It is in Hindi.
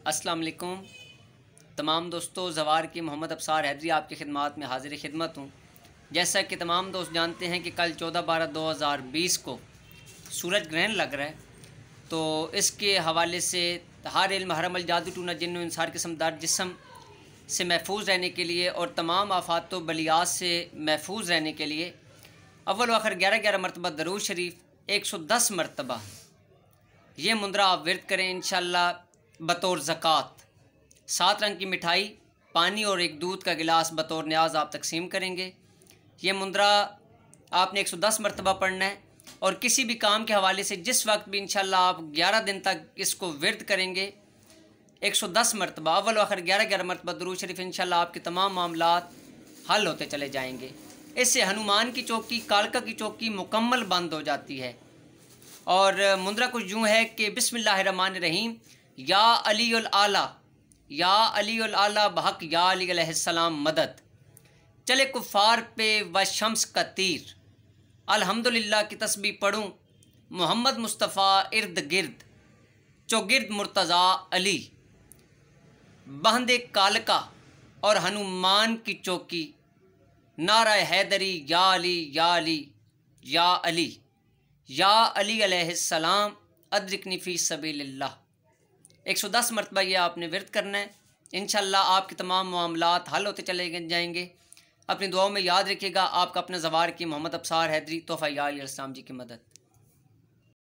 अस्सलाम वालेकुम तमाम दोस्तों, ज़वार की मोहम्मद अबसार हैदरी आपकी खिदमत में हाजिर खिदमत हूँ। जैसा कि तमाम दोस्त जानते हैं कि कल 14/12/2020 को सूरज ग्रहण लग रहा है, तो इसके हवाले से हर इल्म हरमल जादू टूना जिन्न इंसार किस्मदार जिस्म से महफूज रहने के लिए और तमाम आफात व बलियात से महफूज रहने के लिए अव्वल आखिर 11-11 मरतबा दरूद शरीफ 110 मरतबा ये मुंद्रा आप विरद करें इंशाअल्लाह बतौर ज़कात। 7 रंग की मिठाई, पानी और एक दूध का गिलास बतौर न्याज आप तकसीम करेंगे। ये मुंद्रा आपने 110 मरतबा पढ़ना है और किसी भी काम के हवाले से जिस वक्त भी इंशाअल्लाह आप 11 दिन तक इसको विरद करेंगे 110 मरतबा अव्वल आखिर 11-11 मरतबा दरूद शरीफ, इंशाअल्लाह आपके तमाम मामलात हल होते चले जाएंगे। इससे हनुमान की चौकी, कालका की चौकी मुकम्मल बंद हो जाती है। और मुंद्रा कुछ यूँ है कि बिस्मिल्लाहिर्रहमानिर्रहीम, या अली उल आला, या अली उल आला बहक, या अली अलैहिस्सलाम मदद, चले कुफ़ार पे व शम्स का तीर, अल्हम्दुलिल्लाह की तस्बीह पढ़ूँ, मोहम्मद मुस्तफ़ा इर्द गिर्द, चौगिर्द मुर्तज़ा अली, बहंदे कालका और हनुमान की चौकी, नारा हैदरी, या अली या अली या अली, या अली अलैहिस्सलाम अद्रिकनी फ़ी सबीलिल्लाह। 110 मरतबा ये आपने विरद करना है। इंशाअल्लाह आपके तमाम मामलात हल होते चले जाएंगे। अपनी दुआओं में याद रखिएगा। आपका अपना ज़वार की मोहम्मद अबसार हैदरी, तोहफ़ा या अली अलैहिस्सलाम जी की मदद।